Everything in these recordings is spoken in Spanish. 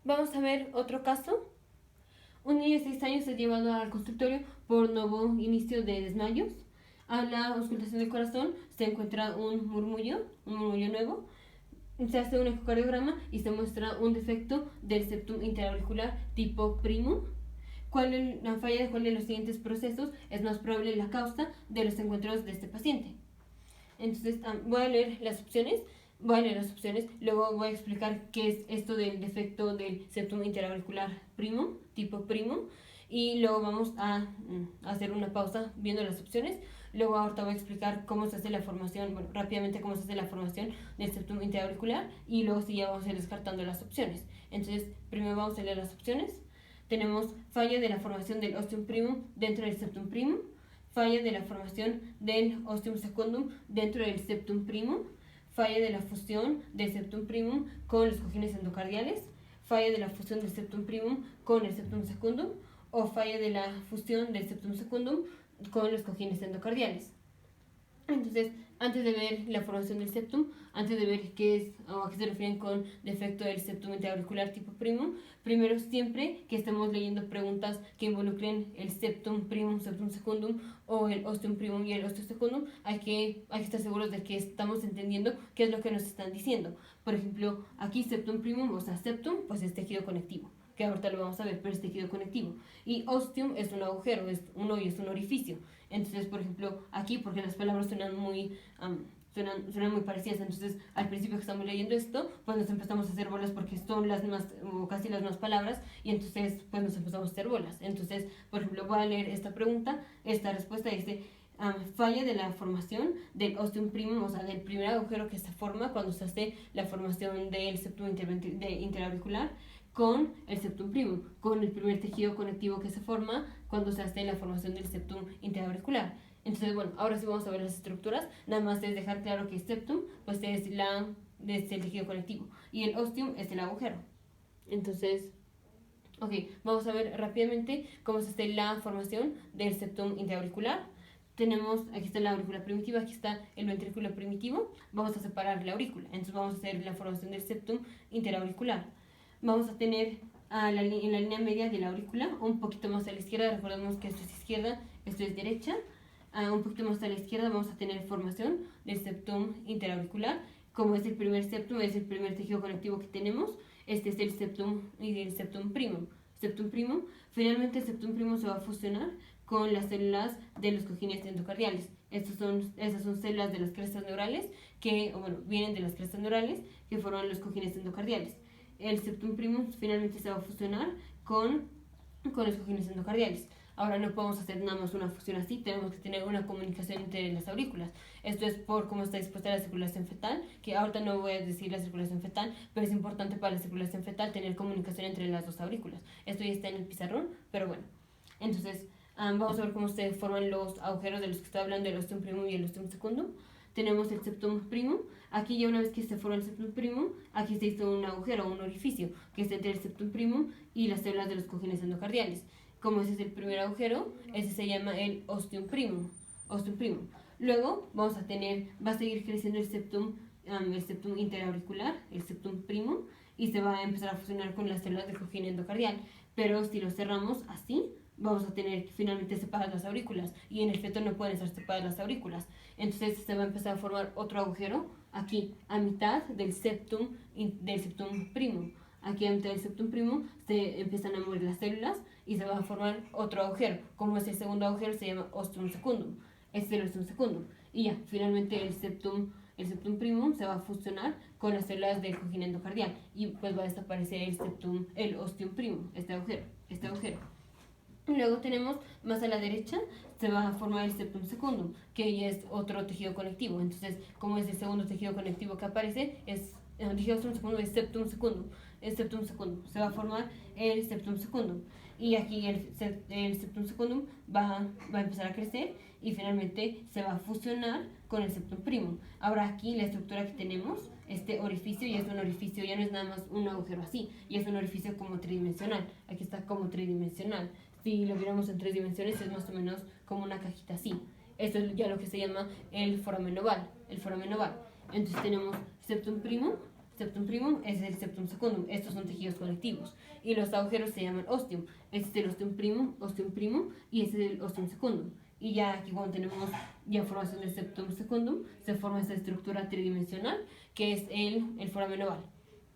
Vamos a ver otro caso. Un niño de 6 años es llevado al consultorio por nuevo inicio de desmayos. A la auscultación del corazón se encuentra un murmullo nuevo. Se hace un ecocardiograma y se muestra un defecto del septum interauricular tipo primum. La falla de cuál de los siguientes procesos es más probable la causa de los encuentros de este paciente? Entonces, voy a leer las opciones. Luego voy a explicar qué es esto del defecto del septum interauricular primum, tipo primum, y luego vamos a hacer una pausa viendo las opciones. Luego ahorita voy a explicar cómo se hace la formación, rápidamente cómo se hace la formación del septum interauricular, y luego sí ya vamos a ir descartando las opciones. Entonces, primero vamos a leer las opciones. Tenemos falla de la formación del ostium primum dentro del septum primum, falla de la formación del ostium secundum dentro del septum primum, falla de la fusión del septum primum con los cojines endocardiales, falla de la fusión del septum primum con el septum secundum o falla de la fusión del septum secundum con los cojines endocardiales. Entonces, antes de ver la formación del septum, antes de ver qué es o a qué se refieren con defecto del septum interauricular tipo primum, primero siempre que estemos leyendo preguntas que involucren el septum primum, septum secundum o el ostium primum y el ostium secundum, hay que estar seguros de que estamos entendiendo qué es lo que nos están diciendo. Por ejemplo, aquí septum primum, o sea, septum, pues es tejido conectivo, que ahorita lo vamos a ver, pero es tejido conectivo. Y ostium es un agujero, es un hoyo, es un orificio. Entonces, por ejemplo, aquí, porque las palabras suenan muy parecidas, entonces al principio que estamos leyendo esto, pues nos empezamos a hacer bolas porque son las mismas, o casi las mismas palabras, y entonces pues nos empezamos a hacer bolas. Entonces, por ejemplo, voy a leer esta pregunta, esta respuesta dice: falla de la formación del ostium primum, o sea, del primer agujero que se forma cuando se hace la formación del septum interauricular con el septum primum, con el primer tejido conectivo que se forma cuando se hace la formación del septum interauricular. Entonces, bueno, ahora sí vamos a ver las estructuras. Nada más es dejar claro que el septum pues es el tejido conectivo y el ostium es el agujero. Entonces, ok, vamos a ver rápidamente cómo se hace la formación del septum interauricular. Aquí está la aurícula primitiva, aquí está el ventrículo primitivo. Vamos a separar la aurícula. Entonces vamos a hacer la formación del septum interauricular. Vamos a tener en la línea media de la aurícula, un poquito más a la izquierda, recordemos que esto es izquierda, esto es derecha. Un poquito más a la izquierda vamos a tener formación del septum interauricular. Como es el primer septum, es el primer tejido conectivo que tenemos, este es el septum y el septum primum. Finalmente el septum primum se va a fusionar con las células de los cojines endocardiales. Esas son células de las crestas neurales vienen de las crestas neurales que forman los cojines endocardiales. El septum primum finalmente se va a fusionar con los cojines endocardiales. Ahora no podemos hacer nada más una fusión así, tenemos que tener una comunicación entre las aurículas. Esto es por cómo está dispuesta la circulación fetal, que ahorita no voy a decir la circulación fetal, pero es importante para la circulación fetal tener comunicación entre las dos aurículas. Esto ya está en el pizarrón, pero bueno. Entonces, vamos a ver cómo se forman los agujeros de los que estoy hablando, el ostium primum y el ostium secundum. Tenemos el septum primum. Aquí ya una vez que se forma el septum primum, aquí se hizo un agujero, un orificio, que es entre el septum primum y las células de los cojines endocardiales. Como ese es el primer agujero, ese se llama el ostium primum. Luego va a seguir creciendo el septum interauricular, el septum primum, y se va a empezar a fusionar con las células del cojín endocardial. Pero si lo cerramos así, vamos a tener finalmente separadas las aurículas, y en el feto no pueden estar separadas las aurículas. Entonces se va a empezar a formar otro agujero aquí, a mitad del septum primum. Aquí a mitad del septum primum se empiezan a mover las células y se va a formar otro agujero. Como es el segundo agujero, se llama ostium secundum. Este es el ostium secundum. Y ya, finalmente el septum primum se va a fusionar con las células del cojín endocardial y pues va a desaparecer el ostium primum, este agujero. Luego tenemos más a la derecha, se va a formar el septum secundum, que ya es otro tejido conectivo. Entonces, como es el segundo tejido conectivo que aparece, el septum secundum. Se va a formar el septum secundum. Y aquí el septum secundum va a empezar a crecer y finalmente se va a fusionar con el septum primum. Ahora aquí la estructura que tenemos, este orificio ya es un orificio, ya no es nada más un agujero así, ya es un orificio como tridimensional. Aquí está como tridimensional. Si lo viéramos en 3 dimensiones es más o menos como una cajita así. Esto es ya lo que se llama el foramen oval. Entonces tenemos septum primum, septum primum es el septum secundum. Estos son tejidos conectivos. Y los agujeros se llaman ostium. Este es el ostium primum y este es el ostium secundum. Y ya aquí cuando tenemos ya formación del septum secundum, se forma esta estructura tridimensional que es el foramen oval.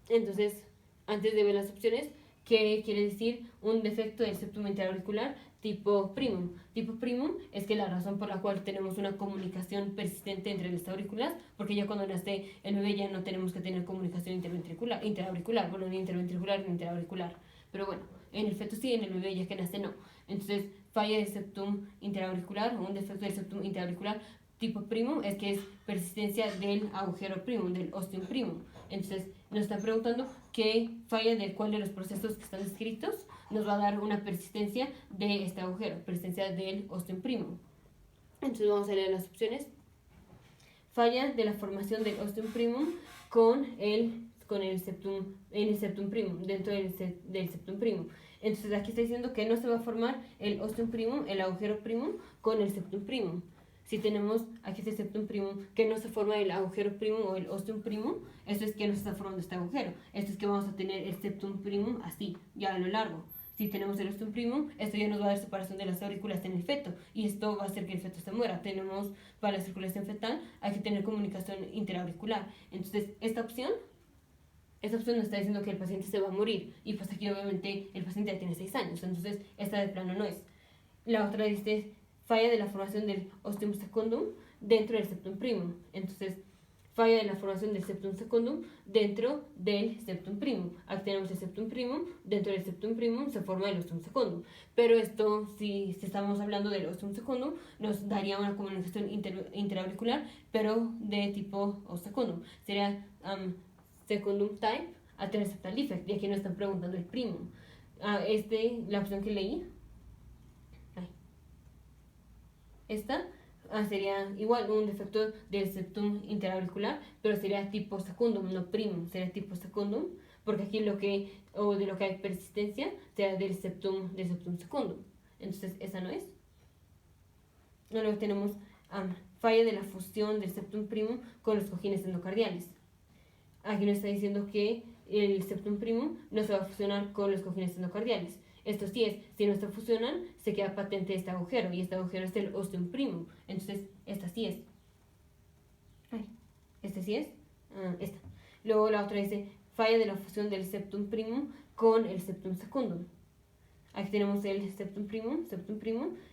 Entonces, antes de ver las opciones, ¿qué quiere decir un defecto del septum interauricular tipo primum? Tipo primum es que la razón por la cual tenemos una comunicación persistente entre las aurículas, porque ya cuando nace el bebé ya no tenemos que tener comunicación interauricular, bueno, ni interventricular ni interauricular. Pero bueno, en el feto sí, en el bebé ya que nace no. Entonces, falla del septum interauricular o un defecto del septum interauricular tipo primum es que es persistencia del agujero primum, del ostium primum. Entonces, nos están preguntando qué falla de cuál de los procesos que están descritos nos va a dar una persistencia de este agujero, persistencia del ostium primum. Entonces, vamos a leer las opciones. Falla de la formación del ostium primum con el septum primum, dentro del septum primum. Entonces, aquí está diciendo que no se va a formar el ostium primum, el agujero primum, con el septum primum. Si tenemos aquí este septum primum que no se forma el agujero primum o el ostium primum, esto es que no se está formando este agujero. Esto es que vamos a tener el septum primum así, ya a lo largo. Si tenemos el ostium primum, esto ya nos va a dar separación de las aurículas en el feto y esto va a hacer que el feto se muera. Tenemos para la circulación fetal, hay que tener comunicación interauricular. Entonces, esta opción nos está diciendo que el paciente se va a morir y pues aquí obviamente el paciente ya tiene 6 años, entonces esta de plano no es. La otra dice falla de la formación del ostium secundum dentro del septum primum. Entonces, falla de la formación del septum secundum dentro del septum primum. Aquí tenemos el septum primum, dentro del septum primum se forma el ostium secundum. Pero esto, si estamos hablando del ostium secundum, nos daría una comunicación interauricular, pero de tipo secundum. Sería secundum type atrial septal defect, y aquí nos están preguntando el primum. La opción que leí, esta sería igual un defecto del septum interauricular, pero sería tipo secundum, no primum, sería tipo secundum, porque aquí de lo que hay persistencia sería del septum secundum. Entonces, esa no es. Luego tenemos falla de la fusión del septum primum con los cojines endocardiales. Aquí nos está diciendo que el septum primum no se va a fusionar con los cojines endocardiales. Esto sí es, si no se fusionan, se queda patente este agujero, y este agujero es el ostium primum. Entonces, esta sí es. Esta sí es. Esta. Luego la otra dice, falla de la fusión del septum primum con el septum secundum. Aquí tenemos el septum primum,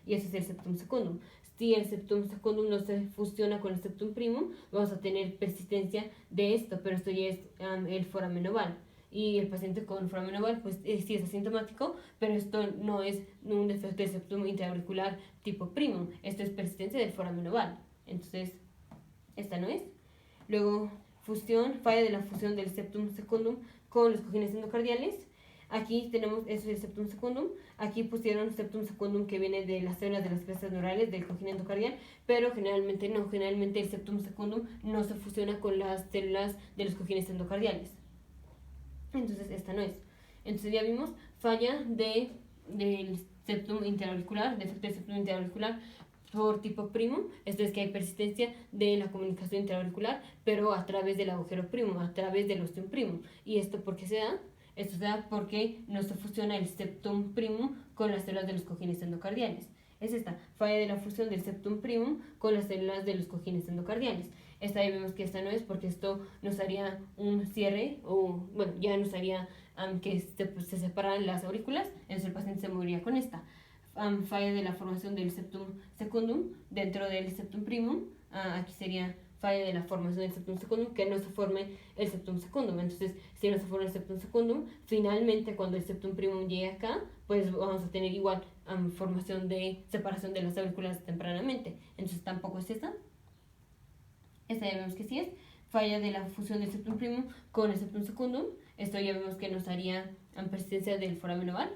y este es el septum secundum. Si el septum secundum no se fusiona con el septum primum, vamos a tener persistencia de esto, pero esto ya es el foramen oval. Y el paciente con foramen oval, pues sí es asintomático, pero esto no es un defecto del septum interauricular tipo primum. Esto es persistencia del foramen oval. Entonces, esta no es. Luego, falla de la fusión del septum secundum con los cojines endocardiales. Aquí tenemos, eso es el septum secundum. Aquí pusieron septum secundum que viene de las células de las crestas neurales del cojín endocardial, pero generalmente no. Generalmente el septum secundum no se fusiona con las células de los cojines endocardiales. Entonces, esta no es. Entonces, ya vimos falla del septum interauricular, defecto del septum interauricular por tipo primum. Esto es que hay persistencia de la comunicación interauricular, pero a través del agujero primum, a través del ostium primum. ¿Y esto por qué se da? Esto se da porque no se fusiona el septum primum con las células de los cojines endocardiales. Es esta, falla de la fusión del septum primum con las células de los cojines endocardiales. Esta ya vemos que esta no es, porque esto nos haría un cierre, o bueno, ya nos haría que se separan las aurículas, entonces el paciente se moriría con esta. Falla de la formación del septum secundum dentro del septum primum. Aquí sería falla de la formación del septum secundum, que no se forme el septum secundum. Entonces, si no se forma el septum secundum, finalmente cuando el septum primum llegue acá, pues vamos a tener igual formación de separación de las aurículas tempranamente. Entonces, tampoco es esta. Esta ya vemos que sí es. Falla de la fusión del septum primum con el septum secundum. Esto ya vemos que nos haría persistencia del foramen oval.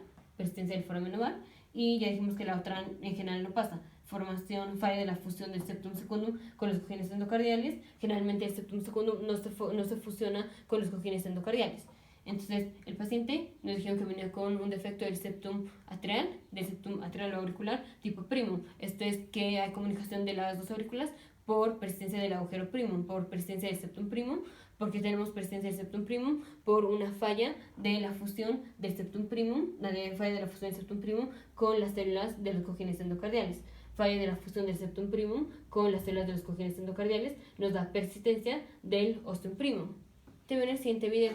Y ya dijimos que la otra en general no pasa. Falla de la fusión del septum secundum con los cojines endocardiales. Generalmente el septum secundum no se fusiona con los cojines endocardiales. Entonces, el paciente nos dijeron que venía con un defecto del septum atrial o auricular tipo primum. Esto es que hay comunicación de las dos aurículas por persistencia del agujero primum, por persistencia del septum primum, porque tenemos presencia del septum primum por una falla de la fusión del septum primum, falla de la fusión del septum primum con las células de los cojines endocardiales. Falla de la fusión del septum primum con las células de los cojines endocardiales nos da persistencia del ostium primum. Te veo en el siguiente video.